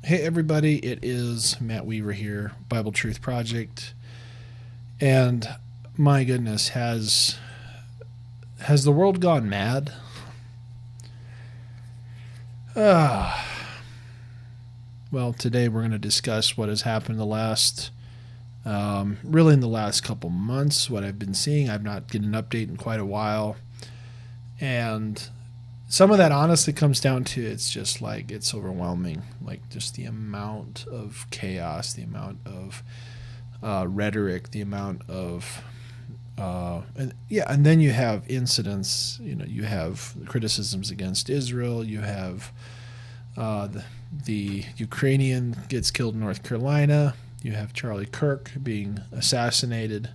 Hey everybody, it is Matt Weaver here, Bible Truth Project. And my goodness, has the world gone mad? Ah, well, today we're going to discuss what has happened really in the last couple months, what I've been seeing. I've not getting an update in quite a while. And some of that honestly comes down to it's just like it's overwhelming. Like just the amount of chaos, the amount of rhetoric, the amount of and then you have incidents. You have criticisms against Israel. You have the Ukrainian gets killed in North Carolina. You have Charlie Kirk being assassinated.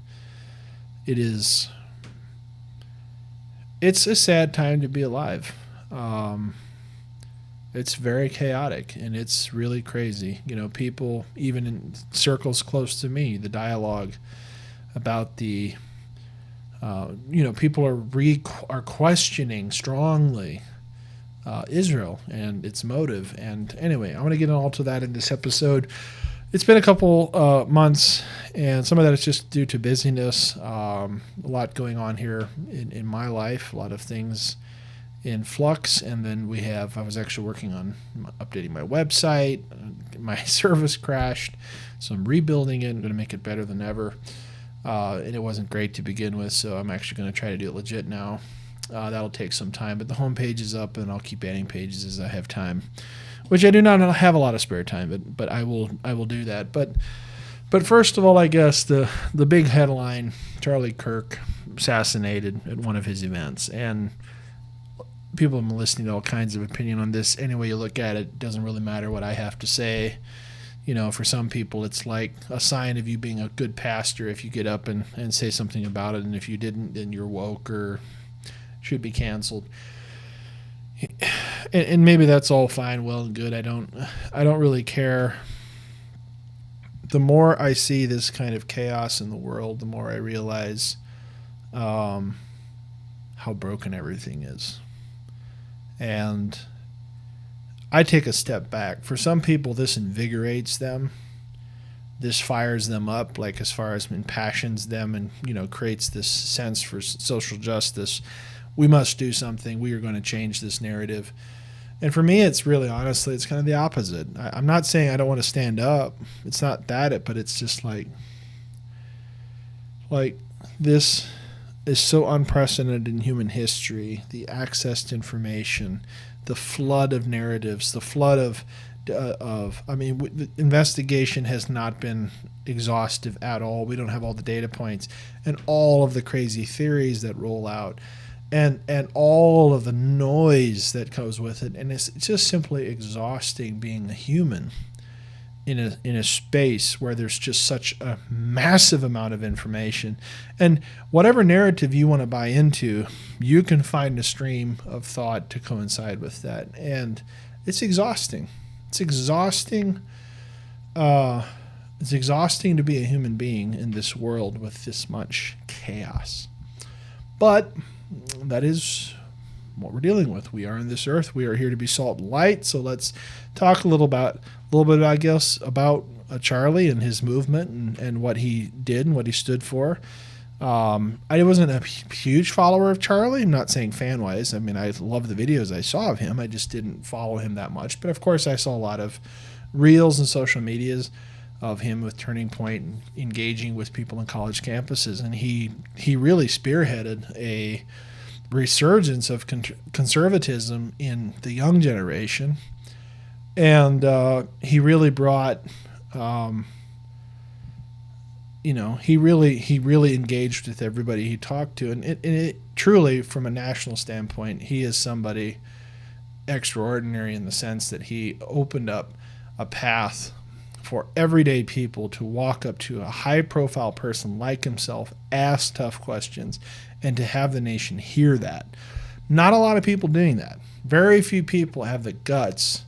It's a sad time to be alive. It's very chaotic and it's really crazy. People, even in circles close to me, the dialogue about people are questioning strongly Israel and its motive. And anyway, I'm going to get all to that in this episode. It's been a couple months, and some of that is just due to busyness. A lot going on here in my life, a lot of things in flux. And then I was actually working on updating my website. My service crashed, so I'm rebuilding it. I'm going to make it better than ever. And it wasn't great to begin with, so I'm actually going to try to do it legit now. That'll take some time, but the homepage is up, and I'll keep adding pages as I have time, which I do not have a lot of spare time, but I will do that. But first of all, I guess the big headline: Charlie Kirk assassinated at one of his events, and people have been listening to all kinds of opinion on this. Any way you look at it, it doesn't really matter what I have to say. For some people, it's like a sign of you being a good pastor if you get up and say something about it, and if you didn't, then you're woke or should be canceled. And maybe that's all fine, well and good. I don't really care. The more I see this kind of chaos in the world, the more I realize how broken everything is. And I take a step back. For some people, this invigorates them. This fires them up, like as far as impassions them, and creates this sense for social justice. We must do something. We are going to change this narrative. And for me, it's really, honestly, it's kind of the opposite. I'm not saying I don't want to stand up. It's not that, but it's just like this is so unprecedented in human history. The access to information, the flood of narratives, the flood of the investigation has not been exhaustive at all. We don't have all the data points and all of the crazy theories that roll out. And all of the noise that goes with it, and it's just simply exhausting being a human in a space where there's just such a massive amount of information. And whatever narrative you want to buy into, you can find a stream of thought to coincide with that, and it's exhausting. It's exhausting. It's exhausting to be a human being in this world with this much chaos. But that is what we're dealing with. We are on this earth. We are here to be salt and light. So let's talk a little bit, I guess, about Charlie and his movement and what he did and what he stood for. I wasn't a huge follower of Charlie. I'm not saying fan-wise. I mean, I love the videos I saw of him. I just didn't follow him that much. But of course, I saw a lot of reels and social medias of him with Turning Point and engaging with people on college campuses. And he really spearheaded a resurgence of conservatism in the young generation. And he really brought, he really engaged with everybody he talked to. And it truly, from a national standpoint, he is somebody extraordinary in the sense that he opened up a path for everyday people to walk up to a high-profile person like himself, ask tough questions, and to have the nation hear that. Not a lot of people doing that. Very few people have the guts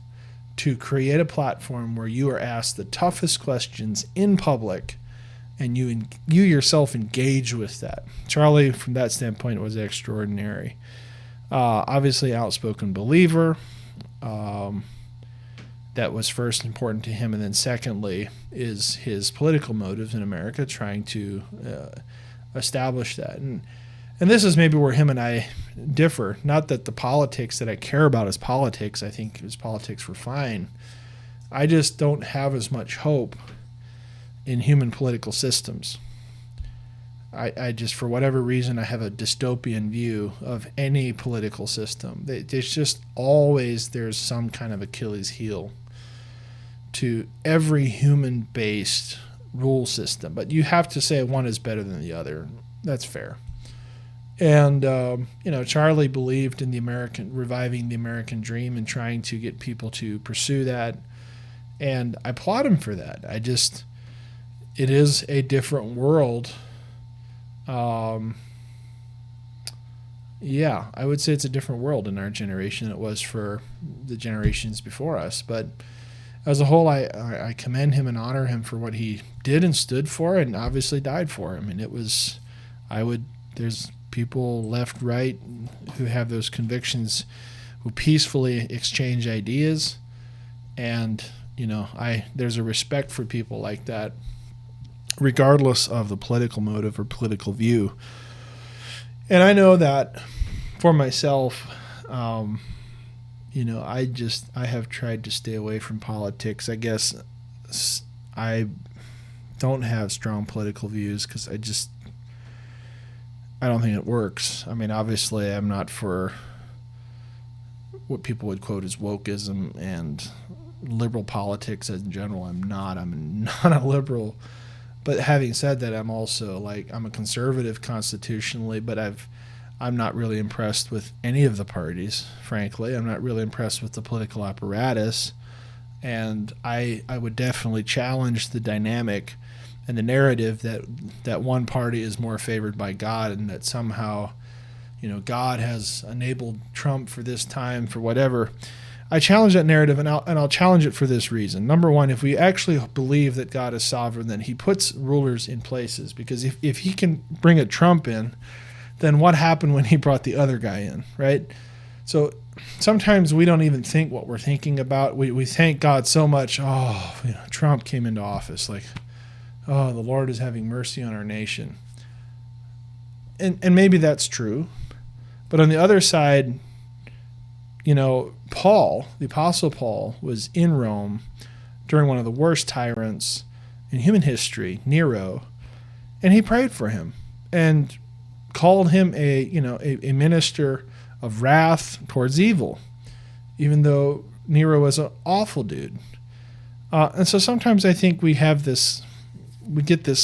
to create a platform where you are asked the toughest questions in public, and you yourself engage with that. Charlie, from that standpoint, was extraordinary. Obviously, outspoken believer. that was first important to him, and then secondly is his political motives in America, trying to establish that. And this is maybe where him and I differ. Not that the politics that I care about is politics. I think his politics were fine. I just don't have as much hope in human political systems. I just, for whatever reason, I have a dystopian view of any political system. There's just always, there's some kind of Achilles heel to every human-based rule system. But you have to say one is better than the other. That's fair. And, Charlie believed in reviving the American dream and trying to get people to pursue that. And I applaud him for that. It is a different world. I would say it's a different world in our generation than it was for the generations before us. But as a whole, I commend him and honor him for what he did and stood for, and obviously died for him. And there's people left, right, who have those convictions, who peacefully exchange ideas. And, there's a respect for people like that, regardless of the political motive or political view. And I know that for myself, I have tried to stay away from politics. I guess I don't have strong political views because I don't think it works. I mean, obviously I'm not for what people would quote as wokeism and liberal politics in general. I'm not a liberal. But having said that, I'm also I'm a conservative constitutionally, but I'm not really impressed with any of the parties, frankly. I'm not really impressed with the political apparatus. And I would definitely challenge the dynamic and the narrative that one party is more favored by God, and that somehow, God has enabled Trump for this time, for whatever. I challenge that narrative, and I'll challenge it for this reason. Number one, if we actually believe that God is sovereign, then he puts rulers in places. Because if he can bring a Trump in, then what happened when he brought the other guy in, right? So sometimes we don't even think what we're thinking about. We thank God so much. Trump came into office. The Lord is having mercy on our nation. And maybe that's true. But on the other side, Paul, the Apostle Paul, was in Rome during one of the worst tyrants in human history, Nero, and he prayed for him and called him a minister of wrath towards evil, even though Nero was an awful dude. And so sometimes I think we get this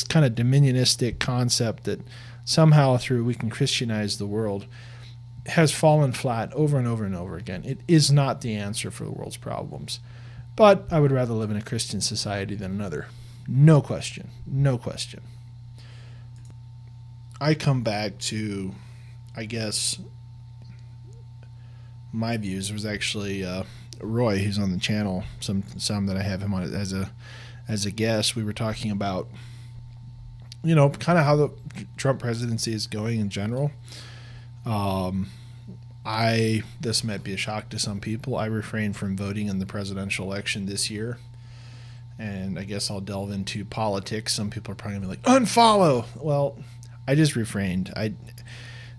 kind of dominionistic concept that somehow we can Christianize the world. Has fallen flat over and over and over again. It is not the answer for the world's problems. But I would rather live in a Christian society than another. No question. No question. I come back to, I guess, my views. There was actually Roy, who's on the channel, some that I have him on as a guest. We were talking about, kind of how the Trump presidency is going in general. This might be a shock to some people. I refrained from voting in the presidential election this year. And I guess I'll delve into politics. Some people are probably going to be like, unfollow. Well, I just refrained.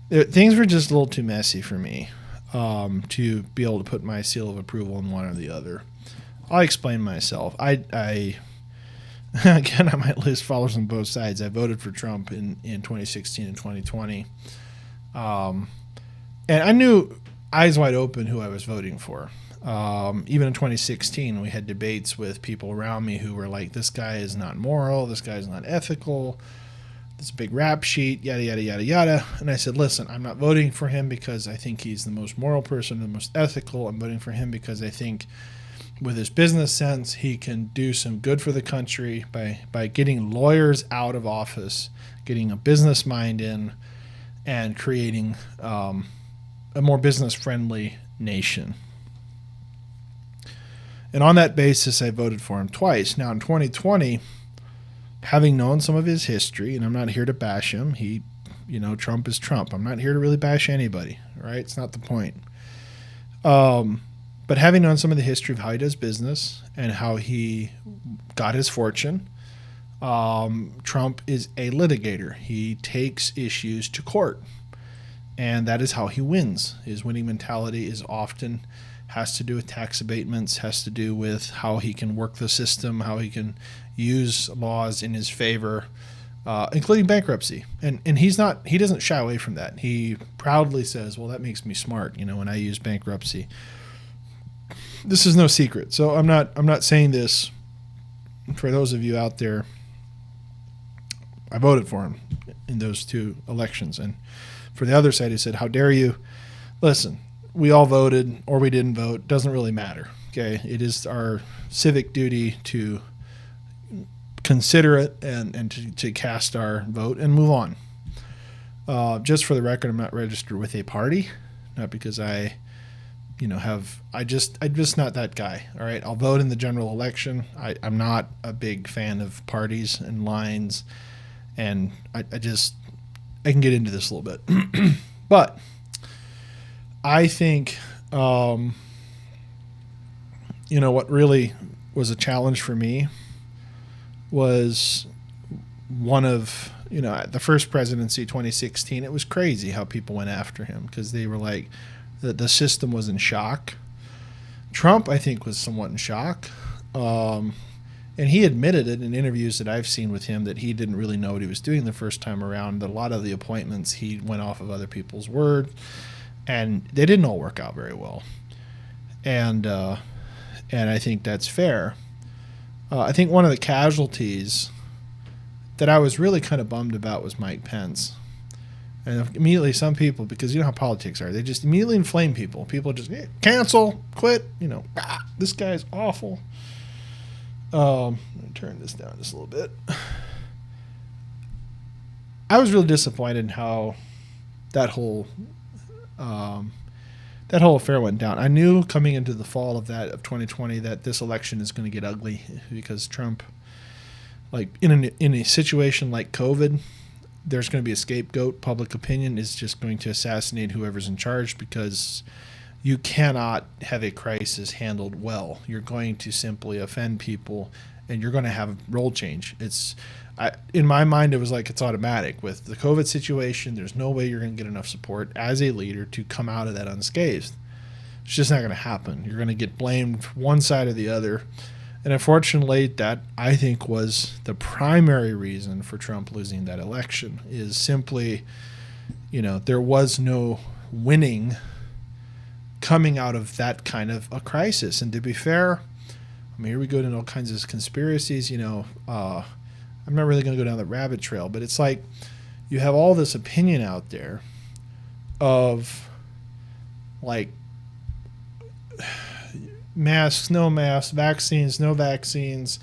Things were just a little too messy for me to be able to put my seal of approval on one or the other. I'll explain myself. Again, I might lose followers on both sides. I voted for Trump in 2016 and 2020. And I knew eyes wide open who I was voting for. Even in 2016, we had debates with people around me who were like, this guy is not moral, this guy is not ethical, this big rap sheet, yada, yada, yada, yada. And I said, listen, I'm not voting for him because I think he's the most moral person, the most ethical. I'm voting for him because I think with his business sense, he can do some good for the country by getting lawyers out of office, getting a business mind in, and creating a more business-friendly nation. And on that basis, I voted for him twice. Now, in 2020, having known some of his history, and I'm not here to bash him. Trump is Trump. I'm not here to really bash anybody, right? It's not the point. But But having known some of the history of how he does business and how he got his fortune, Trump is a litigator. He takes issues to court, and that is how he wins. His winning mentality is often has to do with tax abatements, has to do with how he can work the system, how he can use laws in his favor, including bankruptcy. And he doesn't shy away from that. He proudly says, well, that makes me smart, when I use bankruptcy. This is no secret. So I'm not saying this for those of you out there. I voted for him in those 2 elections. And for the other side, he said, how dare you? Listen, we all voted or we didn't vote. Doesn't really matter. Okay. It is our civic duty to consider it and to cast our vote and move on. Just for the record, I'm not registered with a party, not because I'm just not that guy. All right. I'll vote in the general election. I'm not a big fan of parties and lines. And I can get into this a little bit, but I think, what really was a challenge for me was one of, the first presidency, 2016, it was crazy how people went after him because they were like, the system was in shock. Trump, I think, was somewhat in shock. And he admitted it in interviews that I've seen with him that he didn't really know what he was doing the first time around. That a lot of the appointments, he went off of other people's word, and they didn't all work out very well. And I think that's fair. I think one of the casualties that I was really kind of bummed about was Mike Pence. And immediately some people, because you know how politics are, they just immediately inflame people. People just cancel, quit, this guy's awful. Let me turn this down just a little bit. I was really disappointed in how that whole affair went down. I knew coming into the fall of 2020 that this election is going to get ugly because Trump, like in a situation like COVID, there's going to be a scapegoat. Public opinion is just going to assassinate whoever's in charge because you cannot have a crisis handled well. You're going to simply offend people, and you're going to have role change. In my mind, it was like it's automatic. With the COVID situation, there's no way you're going to get enough support as a leader to come out of that unscathed. It's just not going to happen. You're going to get blamed one side or the other. And unfortunately, that, I think, was the primary reason for Trump losing that election, is simply, there was no winning coming out of that kind of a crisis. And to be fair, here we go into all kinds of conspiracies. I'm not really going to go down the rabbit trail, but it's like you have all this opinion out there of like masks, no masks, vaccines, no vaccines.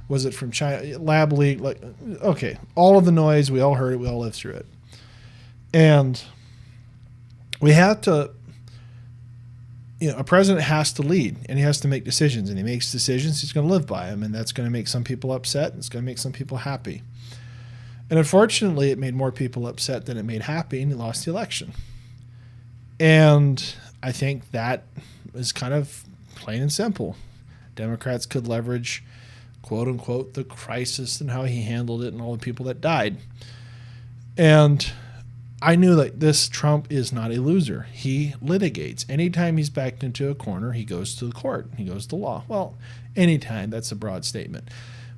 Was it from China? Lab leak? Like, okay, all of the noise, we all heard it, we all lived through it. And we have to, a president has to lead, and he has to make decisions, and he makes decisions, he's going to live by them, and that's going to make some people upset, and it's going to make some people happy. And unfortunately, it made more people upset than it made happy, and he lost the election. And I think that is kind of plain and simple. Democrats could leverage, quote unquote, the crisis and how he handled it and all the people that died. And I knew that this Trump is not a loser. He litigates. Anytime he's backed into a corner, he goes to the court. He goes to law. Well, anytime, that's a broad statement.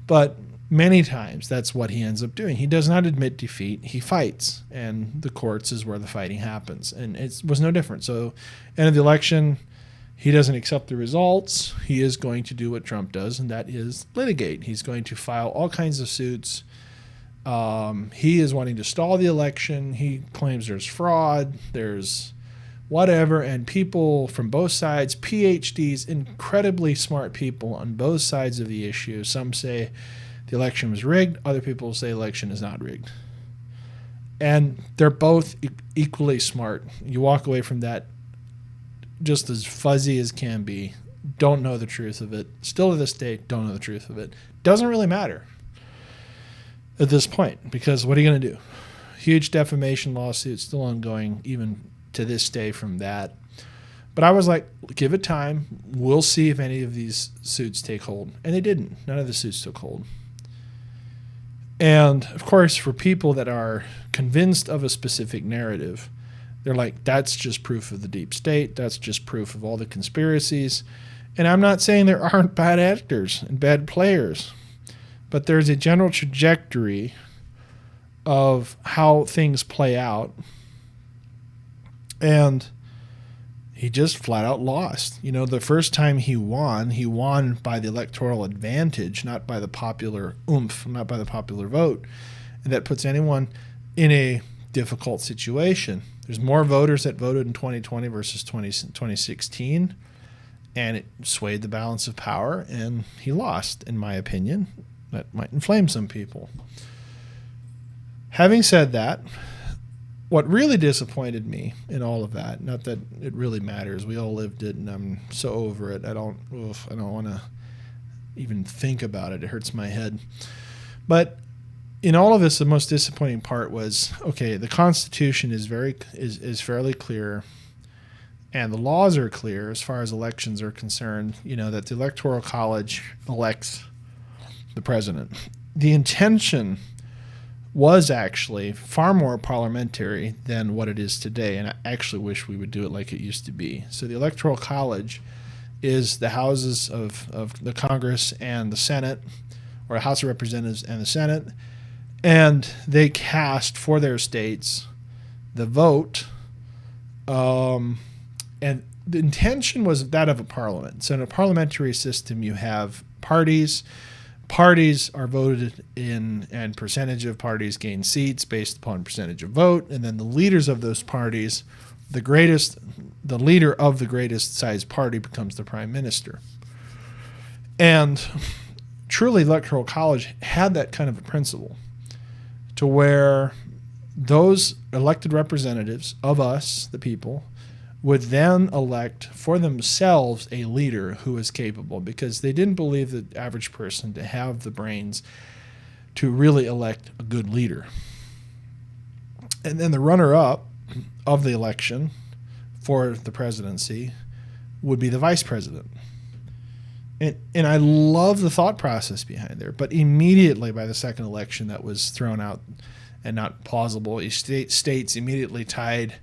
But many times, that's what he ends up doing. He does not admit defeat. He fights. And the courts is where the fighting happens. And it was no different. So, end of the election, he doesn't accept the results. He is going to do what Trump does, and that is litigate. He's going to file all kinds of suits. He is wanting to stall the election. He claims there's fraud, there's whatever, and people from both sides, PhDs, incredibly smart people on both sides of the issue. Some say the election was rigged. Other people say the election is not rigged. And they're both equally smart. You walk away from that just as fuzzy as can be. Don't know the truth of it. Still to this day, don't know the truth of it. Doesn't really matter at this point, because what are you going to do? Huge defamation lawsuit still ongoing even to this day from that. But I was like, give it time. We'll see if any of these suits take hold. And they didn't. None of the suits took hold. And, of course, for people that are convinced of a specific narrative, they're like, that's just proof of the deep state. That's just proof of all the conspiracies. And I'm not saying there aren't bad actors and bad players, but there's a general trajectory of how things play out. And he just flat out lost. You know, the first time he won by the electoral advantage, not by the popular oomph, not by the popular vote. And that puts anyone in a difficult situation. There's more voters that voted in 2020 versus 2016, and it swayed the balance of power, and he lost, in my opinion. That might inflame some people. Having said that, what really disappointed me in all of that, not that it really matters, we all lived it and I'm so over it, I don't want to even think about it. It hurts my head. But in all of this, the most disappointing part was, okay, the Constitution is fairly clear, and the laws are clear as far as elections are concerned, you know, that the Electoral College elects the president. The intention was actually far more parliamentary than what it is today, and I actually wish we would do it like it used to be. So the Electoral College is the houses of the Congress and the Senate, or House of Representatives and the Senate, and they cast for their states the vote, and the intention was that of a parliament. So in a parliamentary system, you have parties. Parties are voted in, and percentage of parties gain seats based upon percentage of vote, and then the leaders of those parties, the leader of the greatest sized party becomes the prime minister. And truly, Electoral College had that kind of a principle, to where those elected representatives of us, the people, would then elect for themselves a leader who is capable, because they didn't believe the average person to have the brains to really elect a good leader. And then the runner-up of the election for the presidency would be the vice president. And I love the thought process behind there, but immediately by the second election that was thrown out and not plausible, states immediately tied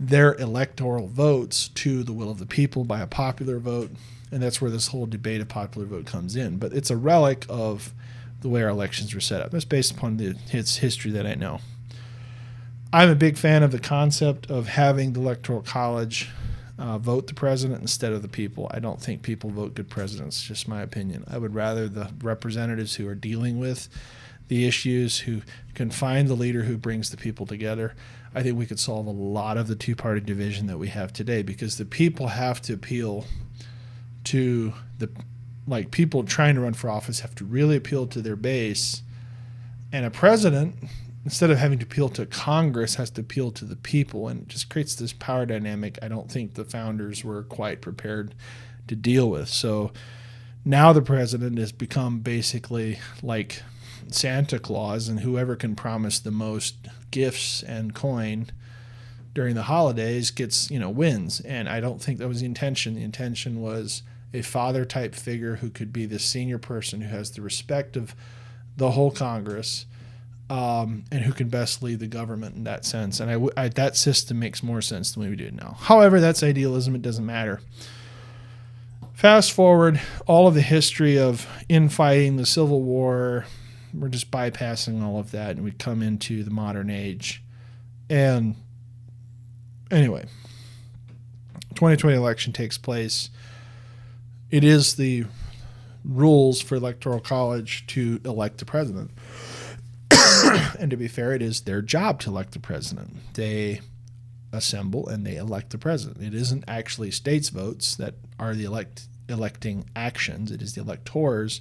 their electoral votes to the will of the people by a popular vote, and that's where this whole debate of popular vote comes in. But it's a relic of the way our elections were set up. That's based upon its history that I know. I'm a big fan of the concept of having the Electoral College vote the president instead of the people. I don't think people vote good presidents, just my opinion. I would rather the representatives who are dealing with the issues, who can find the leader who brings the people together. I think we could solve a lot of the two-party division that we have today, because the people have to appeal to people trying to run for office have to really appeal to their base. And a president, instead of having to appeal to Congress, has to appeal to the people, and it just creates this power dynamic I don't think the founders were quite prepared to deal with. So now the president has become basically like Santa Claus, and whoever can promise the most gifts and coin during the holidays gets, wins. And I don't think that was the intention. The intention was a father type figure who could be the senior person who has the respect of the whole Congress, and who can best lead the government in that sense. And that system makes more sense than we do it now. However, that's idealism. It doesn't matter. Fast forward all of the history of infighting, the Civil War. We're just bypassing all of that, and we come into the modern age. And anyway, 2020 election takes place. It is the rules for Electoral College to elect the president. And to be fair, it is their job to elect the president. They assemble and they elect the president. It isn't actually states' votes that are the electing actions. It is the electors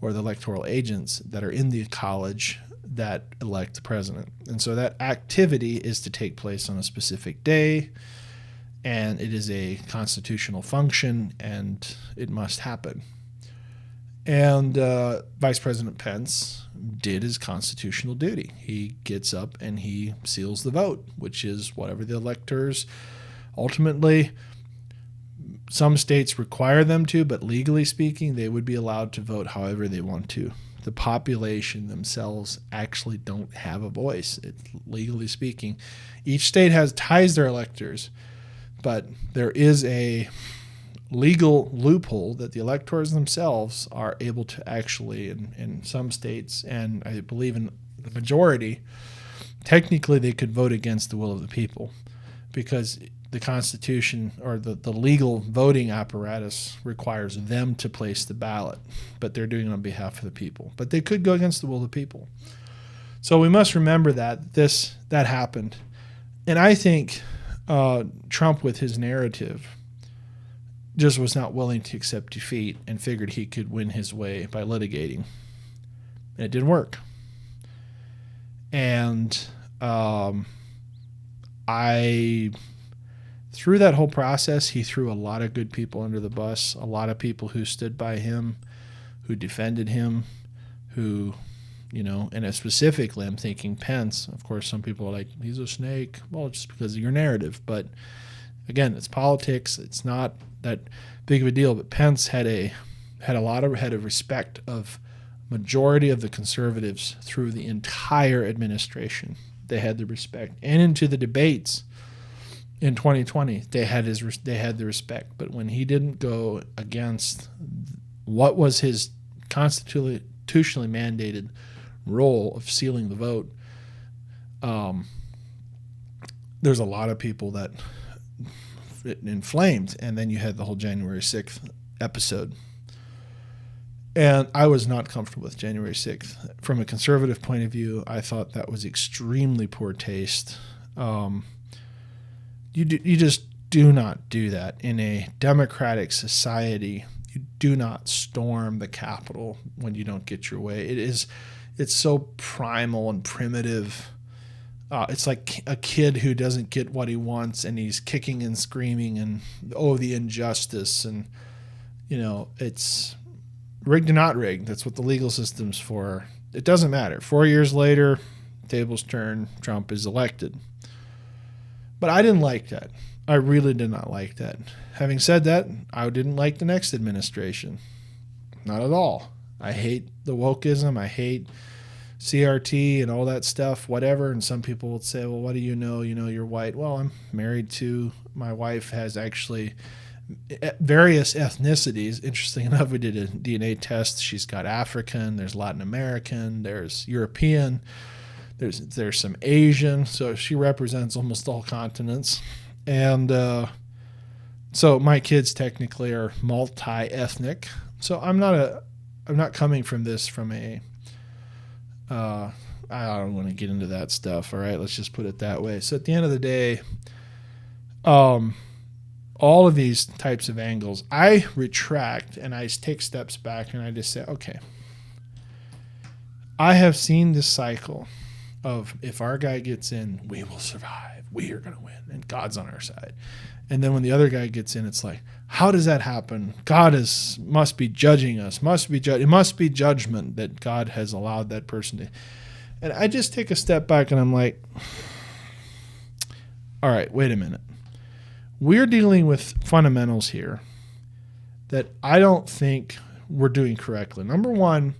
or the electoral agents that are in the college that elect the president. And so that activity is to take place on a specific day, and it is a constitutional function, and it must happen. And Vice President Pence did his constitutional duty. He gets up and he seals the vote, which is whatever the electors ultimately Some states require them to, but legally speaking, they would be allowed to vote however they want to. The population themselves actually don't have a voice, legally speaking. Each state ties their electors, but there is a legal loophole that the electors themselves are able to actually, in some states, and I believe in the majority, technically they could vote against the will of the people, because the Constitution or the legal voting apparatus requires them to place the ballot, but they're doing it on behalf of the people. But they could go against the will of the people. So we must remember that that happened. And I think Trump, with his narrative, just was not willing to accept defeat and figured he could win his way by litigating. And it didn't work. And through that whole process, he threw a lot of good people under the bus, a lot of people who stood by him, who defended him, who, and specifically I'm thinking Pence. Of course, some people are like, he's a snake. Well, just because of your narrative. But again, it's politics. It's not that big of a deal. But Pence had a respect of majority of the conservatives through the entire administration. They had the respect. And into the debates in 2020, they had the respect. But when he didn't go against what was his constitutionally mandated role of sealing the vote, there's a lot of people that it inflamed. And then you had the whole January 6th episode. And I was not comfortable with January 6th. From a conservative point of view, I thought that was extremely poor taste. You just do not do that in a democratic society. You do not storm the Capitol when you don't get your way. It's so primal and primitive. It's like a kid who doesn't get what he wants and he's kicking and screaming and the injustice, and it's rigged or not rigged. That's what the legal system's for. It doesn't matter. 4 years later, tables turn. Trump is elected. But I didn't like that. I really did not like that. Having said that, I didn't like the next administration. Not at all. I hate the wokeism. I hate CRT and all that stuff, whatever. And some people would say, well, what do you know? You're white. Well, I'm married to, my wife has actually various ethnicities. Interesting enough, we did a DNA test. She's got African, there's Latin American, there's European, there's some Asian. So she represents almost all continents. And so my kids technically are multi-ethnic. So I'm not coming from this from a I don't want to get into that stuff. All right, let's just put it that way. So at the end of the day, all of these types of angles, I retract and I take steps back and I just say, okay, I have seen this cycle of if our guy gets in, we will survive. We are going to win and God's on our side. And then when the other guy gets in, it's like, how does that happen? God must be judging us. It must be judgment that God has allowed that person to. And I just take a step back and I'm like, all right, wait a minute. We're dealing with fundamentals here that I don't think we're doing correctly. Number one,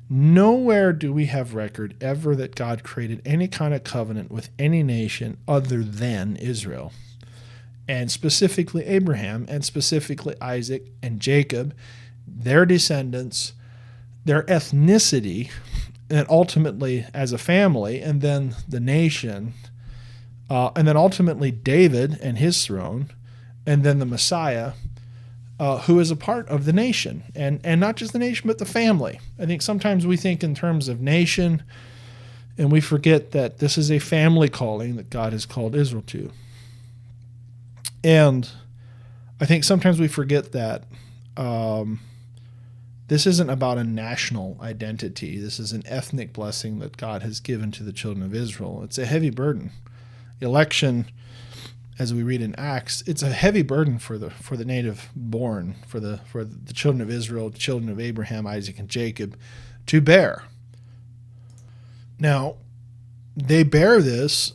nowhere do we have record ever that God created any kind of covenant with any nation other than Israel, and specifically Abraham, and specifically Isaac and Jacob, their descendants, their ethnicity, and ultimately as a family, and then the nation. And then ultimately David and his throne, and then the Messiah, who is a part of the nation. And not just the nation, but the family. I think sometimes we think in terms of nation, and we forget that this is a family calling that God has called Israel to. And I think sometimes we forget that this isn't about a national identity. This is an ethnic blessing that God has given to the children of Israel. It's a heavy burden. Election, as we read in Acts, it's a heavy burden for the native born, for the children of Israel, the children of Abraham, Isaac, and Jacob, to bear. Now, they bear this,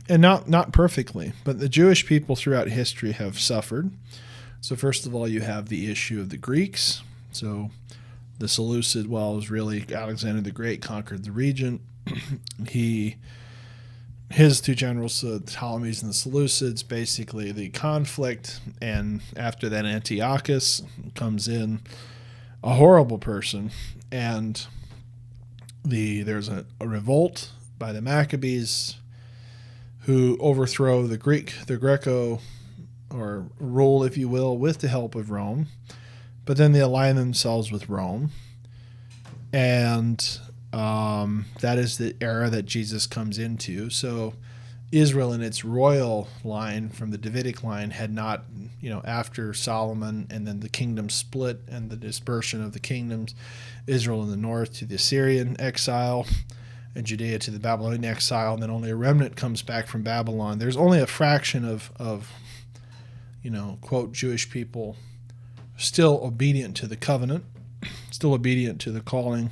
and not perfectly, but the Jewish people throughout history have suffered. So first of all, you have the issue of the Greeks. So the Seleucid, well, it was really Alexander the Great conquered the region. His two generals, the Ptolemies and the Seleucids, basically the conflict, and after that Antiochus comes in, a horrible person, and there's a revolt by the Maccabees who overthrow the Greco, or rule, if you will, with the help of Rome, but then they align themselves with Rome, and that is the era that Jesus comes into. So Israel in its royal line from the Davidic line had not, after Solomon and then the kingdom split and the dispersion of the kingdoms, Israel in the north to the Assyrian exile and Judea to the Babylonian exile, and then only a remnant comes back from Babylon. There's only a fraction of quote, Jewish people still obedient to the covenant, still obedient to the calling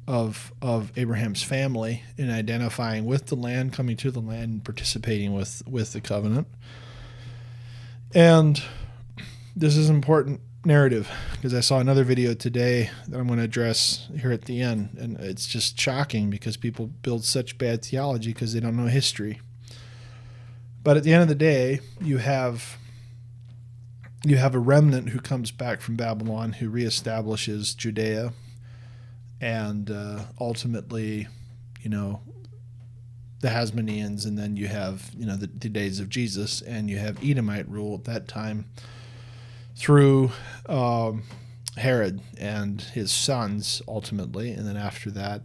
of Abraham's family in identifying with the land, coming to the land, and participating with the covenant. And this is an important narrative because I saw another video today that I'm going to address here at the end, and it's just shocking because people build such bad theology because they don't know history. But at the end of the day, you have a remnant who comes back from Babylon who reestablishes Judea, and ultimately, the Hasmoneans, and then you have, the days of Jesus, and you have Edomite rule at that time through Herod and his sons, ultimately, and then after that,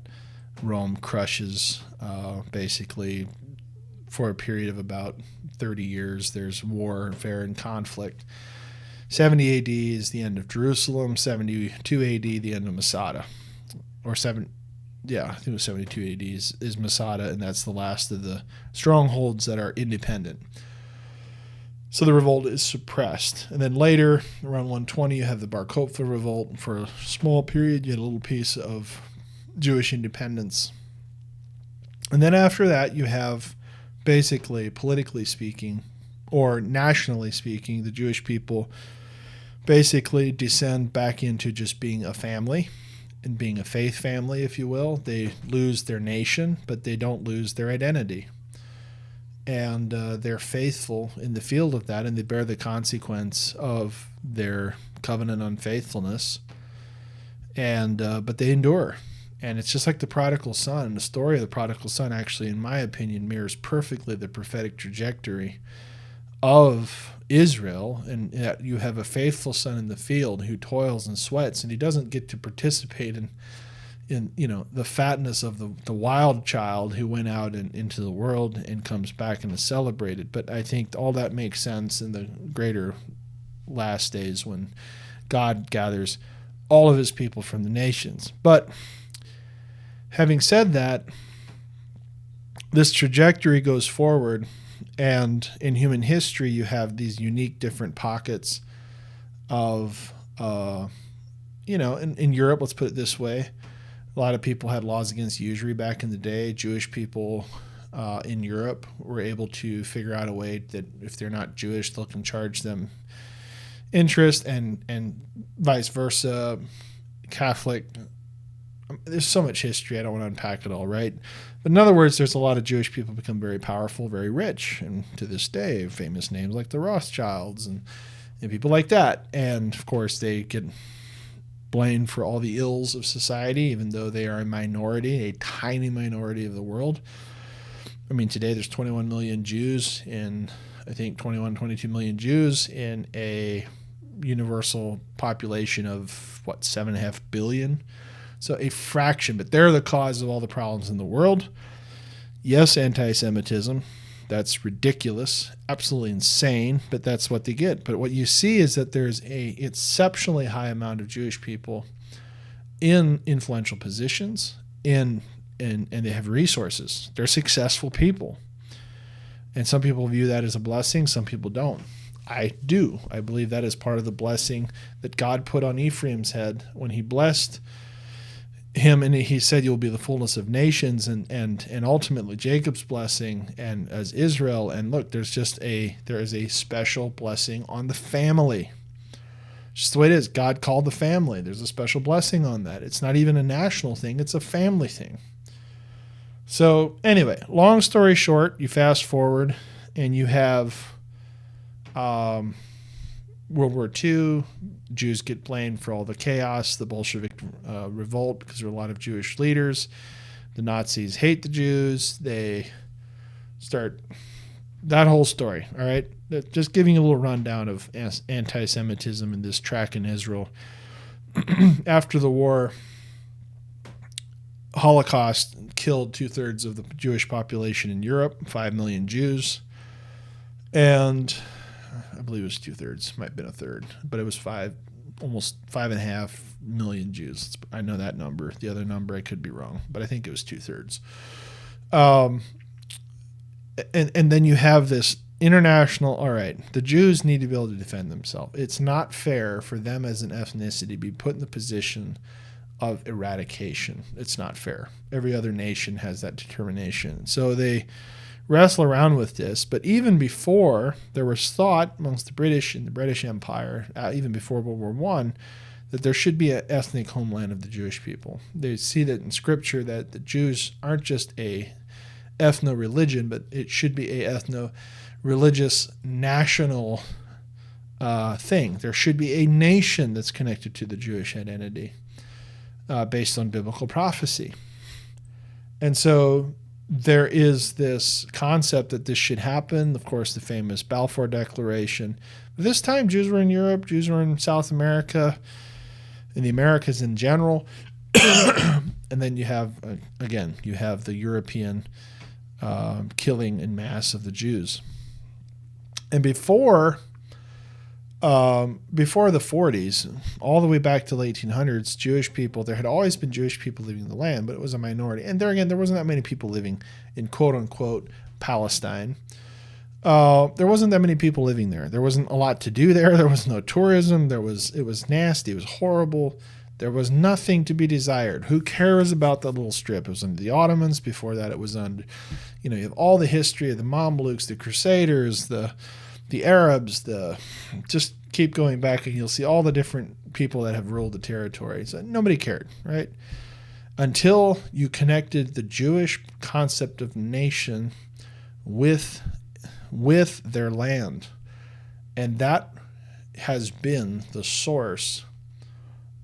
Rome crushes basically for a period of about 30 years. There's warfare and conflict. 70 AD is the end of Jerusalem. 72 AD, the end of Masada. I think it was 72 AD is Masada, and that's the last of the strongholds that are independent. So the revolt is suppressed. And then later, around 120, you have the Bar Kokhba revolt. For a small period, you had a little piece of Jewish independence. And then after that, you have basically, politically speaking, or nationally speaking, the Jewish people basically descend back into just being a family and being a faith family, if you will. They lose their nation, but they don't lose their identity. And they're faithful in the field of that, and they bear the consequence of their covenant unfaithfulness. And but they endure. And it's just like the prodigal son. The story of the prodigal son actually, in my opinion, mirrors perfectly the prophetic trajectory of Israel, and that you have a faithful son in the field who toils and sweats, and he doesn't get to participate in the fatness of the wild child who went out and into the world and comes back and is celebrated. But I think all that makes sense in the greater last days when God gathers all of his people from the nations. But having said that, this trajectory goes forward. And in human history, you have these unique different pockets of, in Europe, let's put it this way. A lot of people had laws against usury back in the day. Jewish people in Europe were able to figure out a way that if they're not Jewish, they can charge them interest, and vice versa. Catholic, there's so much history, I don't want to unpack it all, right? But in other words, there's a lot of Jewish people become very powerful, very rich, and to this day, famous names like the Rothschilds and people like that. And of course, they get blamed for all the ills of society, even though they are a minority, a tiny minority of the world. I mean, today there's 21 million Jews in, I think, 22 million Jews in a universal population of, 7.5 billion? So a fraction, but they're the cause of all the problems in the world. Yes, anti-Semitism. That's ridiculous, absolutely insane, but that's what they get. But what you see is that there's a exceptionally high amount of Jewish people in influential positions, and they have resources. They're successful people. And some people view that as a blessing, some people don't. I do. I believe that is part of the blessing that God put on Ephraim's head when he blessed him, and he said you'll be the fullness of nations, and ultimately Jacob's blessing and as Israel. And look, there is a special blessing on the family. Just the way it is. God called the family. There's a special blessing on that. It's not even a national thing. It's a family thing. So anyway, long story short, you fast forward and you have World War II. Jews get blamed for all the chaos, the Bolshevik revolt, because there are a lot of Jewish leaders. The Nazis hate the Jews. They start that whole story. All right. Just giving you a little rundown of anti-Semitism in this track in Israel. After the war, Holocaust killed 2/3 of the Jewish population in Europe, 5 million Jews. And I believe it was 2/3, might have been a third, but it was almost 5.5 million Jews. I know that number. The other number I could be wrong, but I think it was 2/3. And then you have this international, all right, the Jews need to be able to defend themselves. It's not fair for them as an ethnicity to be put in the position of eradication. It's not fair. Every other nation has that determination. So they wrestle around with this. But even before, there was thought amongst the British and the British Empire, even before World War I, that there should be an ethnic homeland of the Jewish people. They see that in Scripture that the Jews aren't just a ethno-religion, but it should be a ethno-religious national thing. There should be a nation that's connected to the Jewish identity based on biblical prophecy. And so there is this concept that this should happen. Of course, the famous Balfour Declaration. But this time, Jews were in Europe, Jews were in South America, in the Americas in general. And then you have, again, you have the European killing in mass of the Jews. And before the 40s, all the way back to the 1800s, Jewish people, there had always been Jewish people living in the land, but it was a minority. And there again, there wasn't that many people living in quote-unquote Palestine. There wasn't that many people living there. There wasn't a lot to do there. There was no tourism. It was nasty. It was horrible. There was nothing to be desired. Who cares about that little strip? It was under the Ottomans. Before that, it was under, you have all the history of the Mamluks, the Crusaders, the Arabs, just keep going back and you'll see all the different people that have ruled the territory. So nobody cared, right? Until you connected the Jewish concept of nation with their land. And that has been the source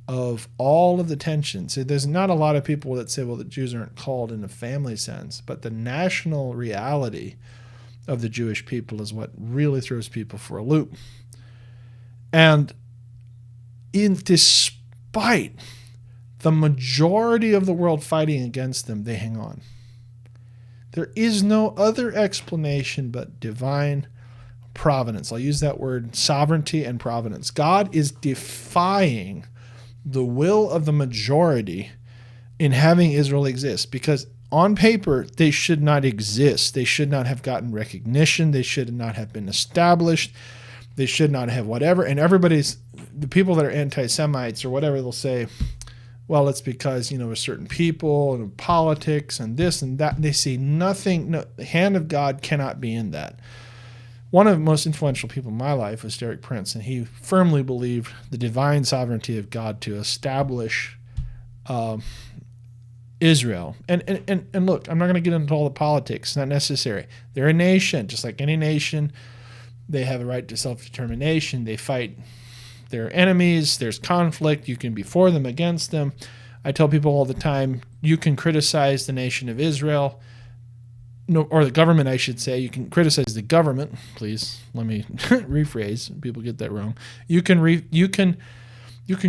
of all of the tension. So there's not a lot of people that say, well, the Jews aren't called in a family sense, but the national reality of the Jewish people is what really throws people for a loop. And despite the majority of the world fighting against them, they hang on. There is no other explanation but divine providence. I'll use that word, sovereignty and providence. God is defying the will of the majority in having Israel exist, because on paper, they should not exist. They should not have gotten recognition. They should not have been established. They should not have whatever. And the people that are anti-Semites or whatever, they'll say, well, it's because, a certain people and politics and this and that. They see nothing. No, the hand of God cannot be in that. One of the most influential people in my life was Derek Prince, and he firmly believed the divine sovereignty of God to establish Israel. And look, I'm not going to get into all the politics. It's not necessary. They're a nation, just like any nation. They have a right to self-determination. They fight their enemies. There's conflict. You can be for them, against them. I tell people all the time, you can criticize the nation of Israel, or the government, I should say. You can criticize the government. Please, let me rephrase. People get that wrong. You can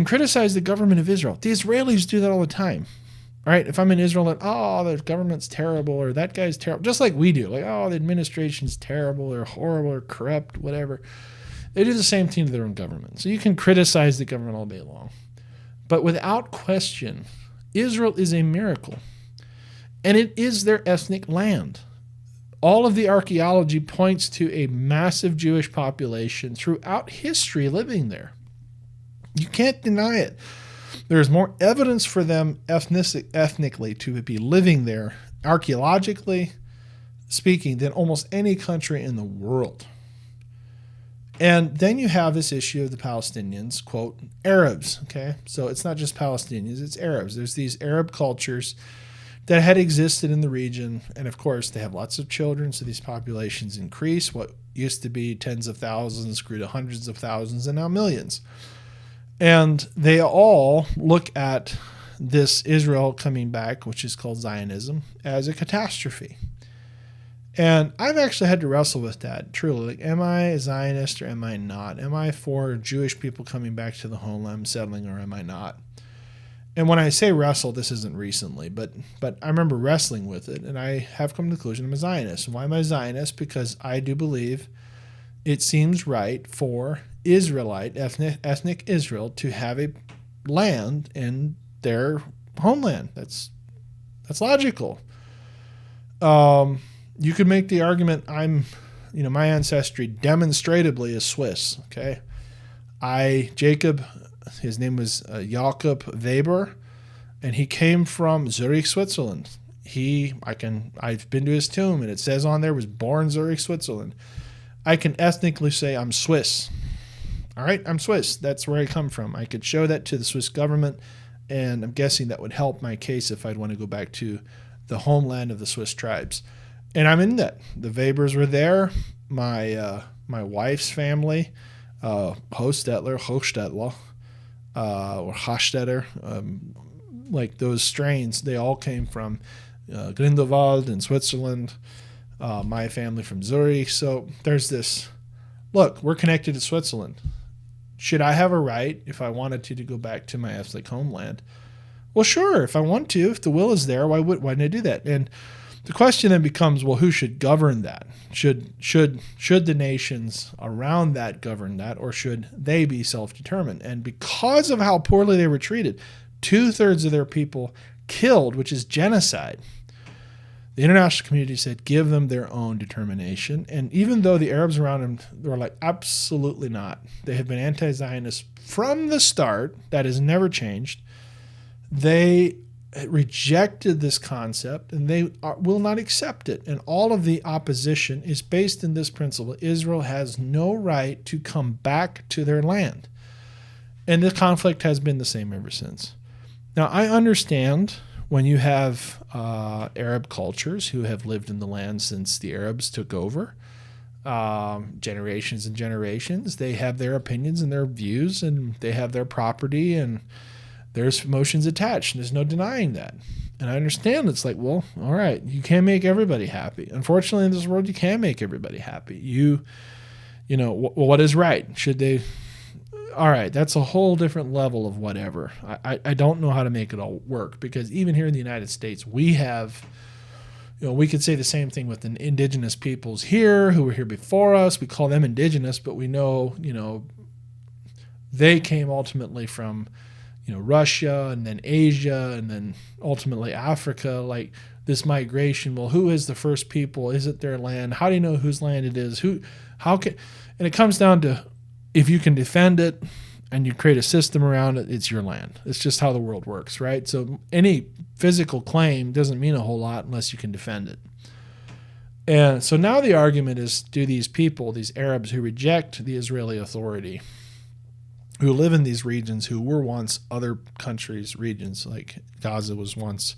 criticize the government of Israel. The Israelis do that all the time. All right, if I'm in Israel and, the government's terrible, or that guy's terrible, just like we do. Like, the administration's terrible or horrible or corrupt, whatever. They do the same thing to their own government. So you can criticize the government all day long. But without question, Israel is a miracle. And it is their ethnic land. All of the archaeology points to a massive Jewish population throughout history living there. You can't deny it. There's more evidence for them ethnically to be living there, archaeologically speaking, than almost any country in the world. And then you have this issue of the Palestinians, quote, Arabs, okay? So it's not just Palestinians, it's Arabs. There's these Arab cultures that had existed in the region. And of course, they have lots of children, so these populations increase. What used to be tens of thousands grew to hundreds of thousands and now millions. And they all look at this Israel coming back, which is called Zionism, as a catastrophe. And I've actually had to wrestle with that, truly. Like, am I a Zionist or am I not? Am I for Jewish people coming back to the homeland, settling, or am I not? And when I say wrestle, this isn't recently, but I remember wrestling with it, and I have come to the conclusion I'm a Zionist. Why am I a Zionist? Because I do believe it seems right for Israelite, ethnic Israel, to have a land in their homeland. That's logical. You could make the argument my ancestry demonstrably is Swiss, okay? Jacob, his name was Jakob Weber, and he came from Zurich, Switzerland. I've been to his tomb, and it says on there was born Zurich, Switzerland. I can ethnically say I'm Swiss. All right, I'm Swiss. That's where I come from. I could show that to the Swiss government, and I'm guessing that would help my case if I'd want to go back to the homeland of the Swiss tribes. And I'm in that. The Webers were there. My wife's family, Hochstetler, or Hochstetter, like those strains, they all came from Grindelwald in Switzerland. My family from Zurich. So there's this, look, we're connected to Switzerland. Should I have a right, if I wanted to go back to my ethnic homeland? Well, sure, if I want to, if the will is there, why didn't I do that? And the question then becomes, well, who should govern that? Should the nations around that govern that, or should they be self-determined? And because of how poorly they were treated, 2/3 of their people killed, which is genocide, the international community said, give them their own determination. And even though the Arabs around them were like, absolutely not. They have been anti-Zionist from the start. That has never changed. They rejected this concept, and they will not accept it. And all of the opposition is based in this principle. Israel has no right to come back to their land. And the conflict has been the same ever since. Now, I understand when you have Arab cultures who have lived in the land since the Arabs took over, generations and generations, they have their opinions and their views, and they have their property, and there's emotions attached, and there's no denying that. And I understand it's like, well, all right, you can't make everybody happy. Unfortunately, in this world, you can't make everybody happy. What is right? Should they? All right, that's a whole different level of whatever. I don't know how to make it all work, because even here in the United States, we have, we could say the same thing with the indigenous peoples here who were here before us. We call them indigenous, but we know, they came ultimately from Russia, and then Asia, and then ultimately Africa, like this migration. Well, who is the first people? Is it their land? How do you know whose land it is? And it comes down to, if you can defend it and you create a system around it, it's your land. It's just how the world works, right? So any physical claim doesn't mean a whole lot unless you can defend it. And so now the argument is, do these people, these Arabs who reject the Israeli authority, who live in these regions, who were once other countries' regions, like Gaza was once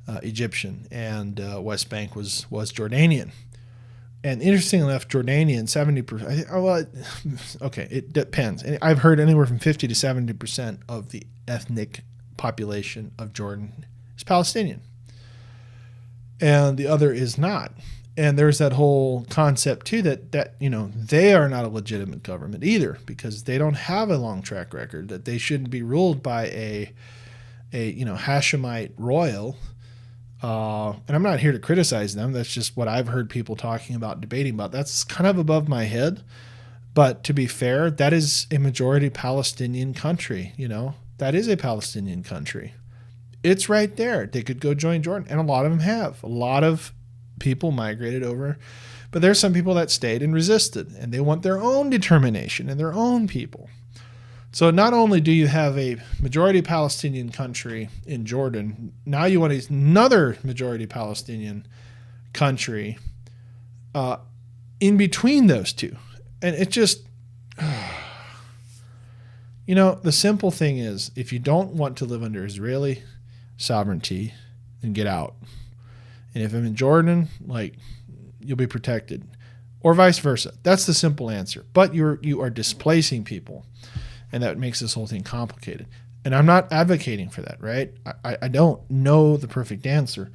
Egyptian, and West Bank was Jordanian. And interestingly enough, Jordanian, 70%, okay, it depends. And I've heard anywhere from 50 to 70% of the ethnic population of Jordan is Palestinian. And the other is not. And there's that whole concept too that they are not a legitimate government either, because they don't have a long track record, that they shouldn't be ruled by a Hashemite royal. And I'm not here to criticize them. That's just what I've heard people talking about, debating about. That's kind of above my head. But to be fair, that is a majority Palestinian country. That is a Palestinian country. It's right there. They could go join Jordan, and a lot of them have. A lot of people migrated over, but there's some people that stayed and resisted, and they want their own determination and their own people. So not only do you have a majority Palestinian country in Jordan, now you want another majority Palestinian country in between those two. And it just, the simple thing is, if you don't want to live under Israeli sovereignty, then get out. And if I'm in Jordan, you'll be protected. Or vice versa. That's the simple answer. But you are displacing people. And that makes this whole thing complicated. And I'm not advocating for that, right? I don't know the perfect answer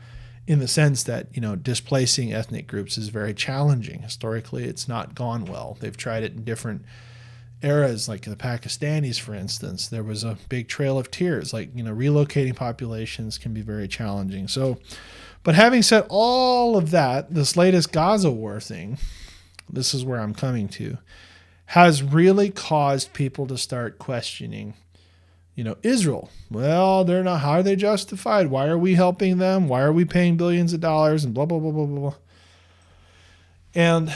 in the sense that, displacing ethnic groups is very challenging. Historically, it's not gone well. They've tried it in different eras, like the Pakistanis, for instance. There was a big trail of tears. Relocating populations can be very challenging. So, but having said all of that, this latest Gaza war thing, this is where I'm coming to, has really caused people to start questioning, Israel. Well, they're not. How are they justified? Why are we helping them? Why are we paying billions of dollars and blah, blah, blah, blah, blah. And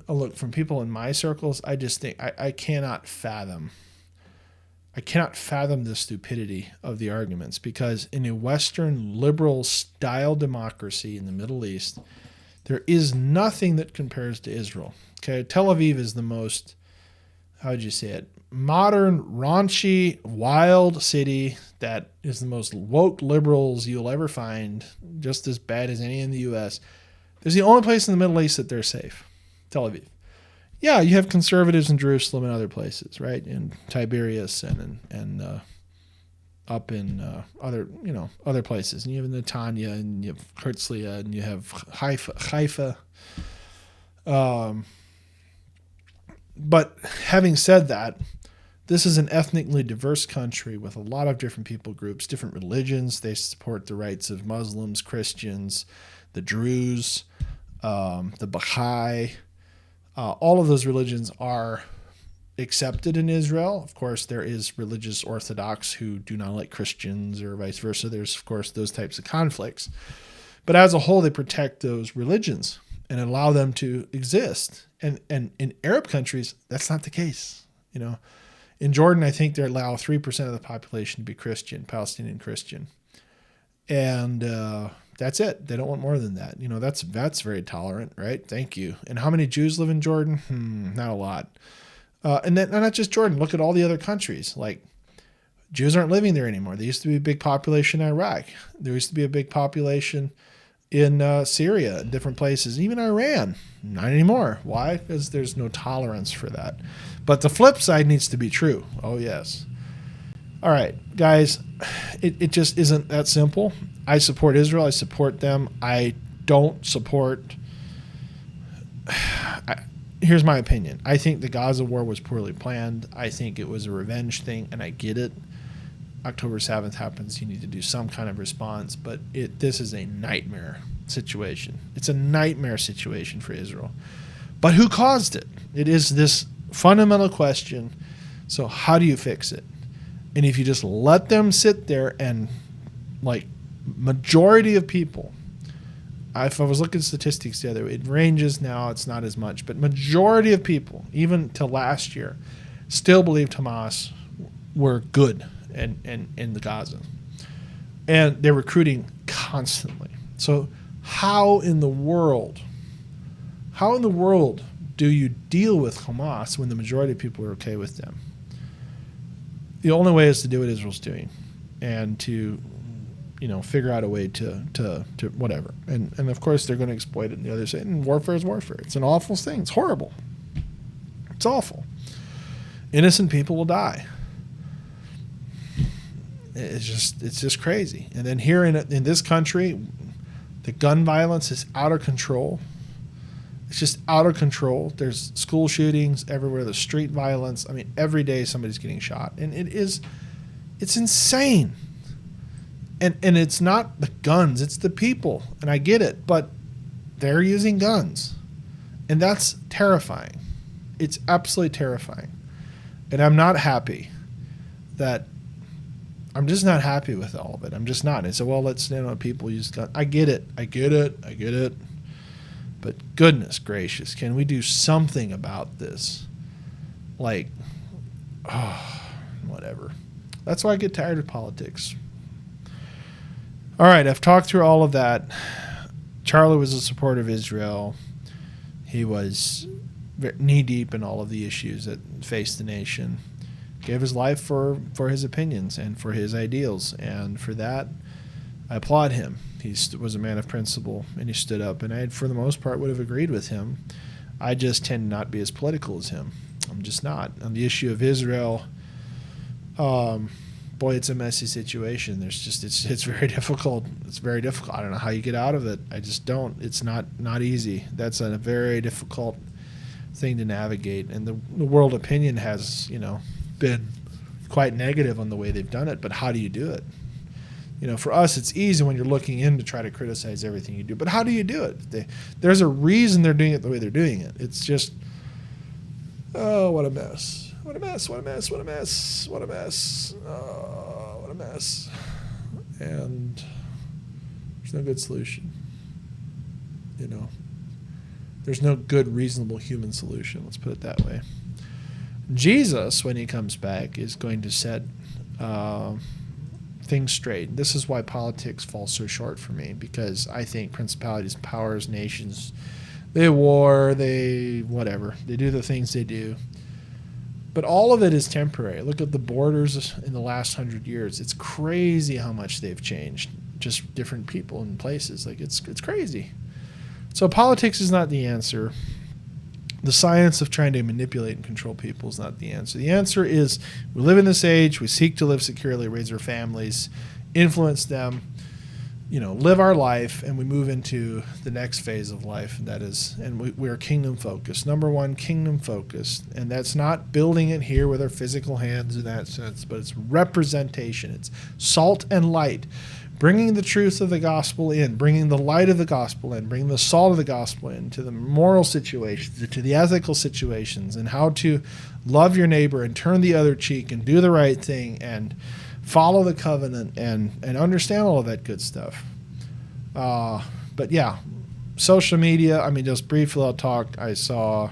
look, from people in my circles, I just think I cannot fathom the stupidity of the arguments, because in a Western liberal style democracy in the Middle East, there is nothing that compares to Israel. Okay, Tel Aviv is the most, how would you say it, modern, raunchy, wild city that is the most woke liberals you'll ever find, just as bad as any in the U.S. There's the only place in the Middle East that they're safe, Tel Aviv. Yeah, you have conservatives in Jerusalem and other places, right, in Tiberias and up in other places. And you have Netanya, and you have Herzliya, and you have Haifa. But having said that, this is an ethnically diverse country with a lot of different people groups, different religions. They support the rights of Muslims, Christians, the Druze, the Baha'i. All of those religions are accepted in Israel. Of course, there is religious Orthodox who do not like Christians, or vice versa. There's, of course, those types of conflicts. But as a whole, they protect those religions and allow them to exist. And in Arab countries, that's not the case. In Jordan, I think they allow 3% of the population to be Christian, Palestinian Christian. And that's it. They don't want more than that. That's very tolerant, right? Thank you. And how many Jews live in Jordan? Not a lot. And then not just Jordan. Look at all the other countries. Jews aren't living there anymore. There used to be a big population in Iraq. There used to be a big population in Syria and different places, even Iran. Not anymore. Why? Because there's no tolerance for that. But the flip side needs to be true. Oh, yes. All right, guys, it just isn't that simple. I support Israel. I support them. I don't support... Here's my opinion. I think the Gaza war was poorly planned. I think it was a revenge thing, and I get it. October 7th happens. You need to do some kind of response, but this is a nightmare situation. It's a nightmare situation for Israel. But who caused it? It is this fundamental question. So how do you fix it? And if you just let them sit there and, majority of people, if I was looking at statistics the other way, it ranges now, it's not as much, but majority of people, even till last year, still believed Hamas were good in the Gaza. And they're recruiting constantly. So how in the world do you deal with Hamas when the majority of people are okay with them? The only way is to do what Israel's doing, and to figure out a way to whatever. And of course they're going to exploit it, and the other side. And warfare is warfare. It's an awful thing. It's horrible. It's awful. Innocent people will die. It's just crazy. And then here in this country, the gun violence is out of control. It's just out of control. There's school shootings everywhere. There's street violence. I mean, every day somebody's getting shot, and it's insane. And it's not the guns, it's the people. And I get it, but they're using guns. And that's terrifying. It's absolutely terrifying. And I'm not happy I'm just not happy with all of it. I'm just not. And so, let's people use guns. I get it. But goodness gracious, can we do something about this? whatever. That's why I get tired of politics. All right, I've talked through all of that. Charlie was a supporter of Israel. He was knee-deep in all of the issues that faced the nation. Gave his life for his opinions and for his ideals. And for that, I applaud him. He was a man of principle, and he stood up. And I, for the most part, would have agreed with him. I just tend not to be as political as him. I'm just not. On the issue of Israel, boy, it's a messy situation. It's very difficult. It's very difficult. I don't know how you get out of it. I just don't. It's not easy. That's a very difficult thing to navigate. And the world opinion has, been quite negative on the way they've done it. But how do you do it? For us, it's easy when you're looking in to try to criticize everything you do. But how do you do it? There's a reason they're doing it the way they're doing it. It's just, oh, what a mess. What a mess, what a mess, what a mess, what a mess. Oh, what a mess. And there's no good solution. There's no good, reasonable human solution. Let's put it that way. Jesus, when he comes back, is going to set things straight. This is why politics falls so short for me, because I think principalities, powers, nations, they war, they whatever. They do the things they do. But all of it is temporary. Look at the borders in the last 100 years. It's crazy how much they've changed. Just different people and places. It's crazy. So politics is not the answer. The science of trying to manipulate and control people is not the answer. The answer is we live in this age, we seek to live securely, raise our families, influence them, live our life, and we move into the next phase of life. And we are kingdom focused. Number one, kingdom focused. And that's not building it here with our physical hands in that sense, but it's representation. It's salt and light. Bringing the truth of the gospel in, bringing the light of the gospel in, bringing the salt of the gospel in to the moral situations, to the ethical situations, and how to love your neighbor and turn the other cheek and do the right thing and follow the covenant and understand all of that good stuff. But yeah, social media, just briefly I'll talk. I saw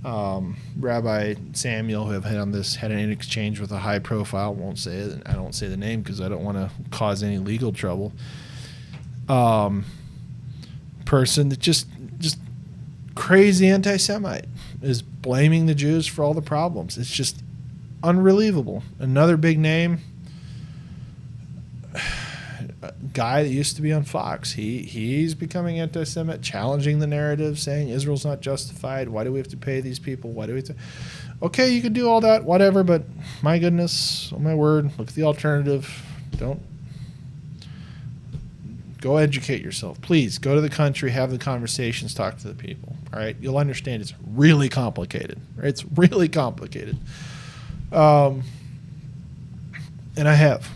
Rabbi Samuel, who I've had on this, had an exchange with a high profile, won't say it, I don't say the name because I don't want to cause any legal trouble, person that just crazy anti-Semite is blaming the Jews for all the problems. It's just unbelievable. Another big name, guy that used to be on Fox. He's becoming anti-Semite, challenging the narrative, saying Israel's not justified. Why do we have to pay these people? Why do we have to? Okay, you can do all that, whatever, but my goodness, oh my word, look at the alternative. Don't go educate yourself. Please go to the country, have the conversations, talk to the people. All right, you'll understand it's really complicated. Right? It's really complicated. And I have,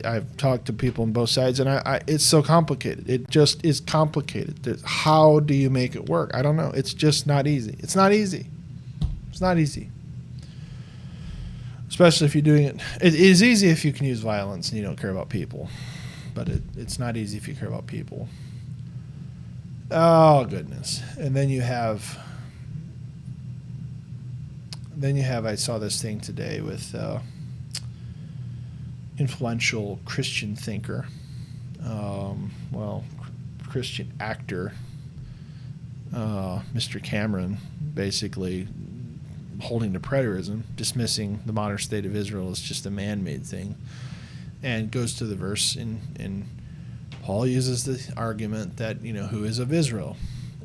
I've talked to people on both sides, and it's so complicated. It just is complicated. How do you make it work? I don't know. It's just not easy. It's not easy. It's not easy. Especially if you're doing it. It is easy if you can use violence and you don't care about people. But it's not easy if you care about people. Oh, goodness. And then you have, I saw this thing today with influential Christian thinker, Christian actor, Mr. Cameron, basically holding to preterism, dismissing the modern state of Israel as just a man-made thing, and goes to the verse and Paul uses the argument that, who is of Israel?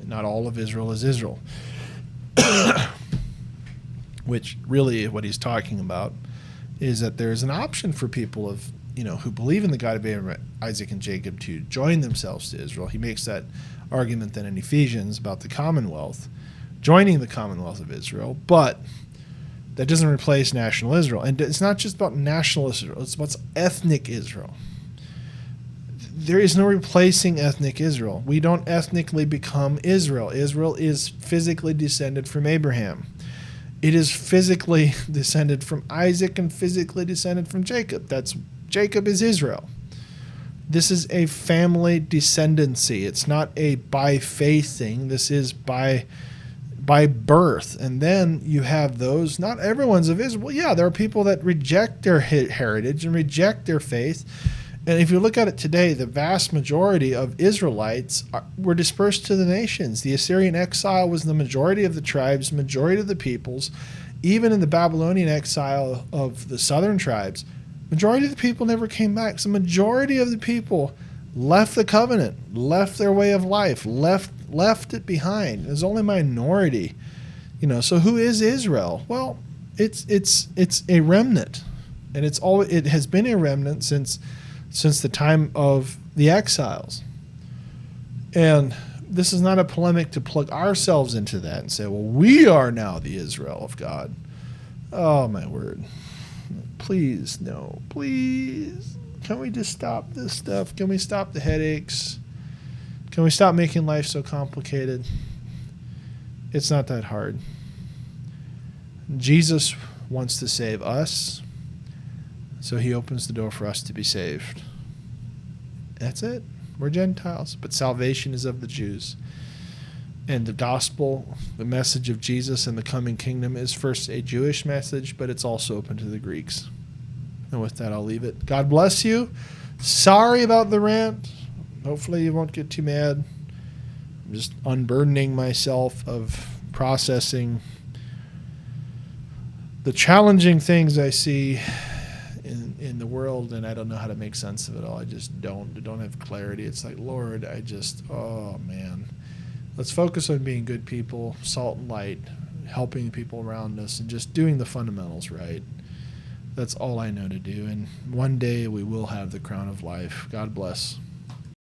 Not all of Israel is Israel. Which really what he's talking about is that there's an option for people of, who believe in the God of Abraham, Isaac, and Jacob to join themselves to Israel. He makes that argument then in Ephesians about the Commonwealth, joining the Commonwealth of Israel, but that doesn't replace national Israel. And it's not just about national Israel, it's about ethnic Israel. There is no replacing ethnic Israel. We don't ethnically become Israel. Israel is physically descended from Abraham. It is physically descended from Isaac and physically descended from Jacob. Jacob is Israel. This is a family descendancy. It's not a by faith thing. This is by by birth. And then you have those, not everyone's of Israel. Well, yeah, there are people that reject their heritage and reject their faith. And if you look at it today, the vast majority of Israelites were dispersed to the nations. The Assyrian exile was the majority of the tribes, majority of the peoples. Even in the Babylonian exile of the southern tribes, majority of the people never came back. So majority of the people left the covenant, left their way of life, left it behind. There's only a minority. So who is Israel? Well, it's a remnant. And it has been a remnant since the time of the exiles. And this is not a polemic to plug ourselves into that and say, well, we are now the Israel of God. Oh, my word. Please, no. Please. Can we just stop this stuff? Can we stop the headaches? Can we stop making life so complicated? It's not that hard. Jesus wants to save us, so he opens the door for us to be saved. That's it. We're Gentiles, but salvation is of the Jews. And the gospel, the message of Jesus and the coming kingdom is first a Jewish message, but it's also open to the Greeks. And with that, I'll leave it. God bless you. Sorry about the rant. Hopefully you won't get too mad. I'm just unburdening myself of processing the challenging things I see in the world, and I don't know how to make sense of it all. I just don't have clarity. It's like, Lord, oh man. Let's focus on being good people, salt and light, helping people around us, and just doing the fundamentals right. That's all I know to do. And one day we will have the crown of life. God bless.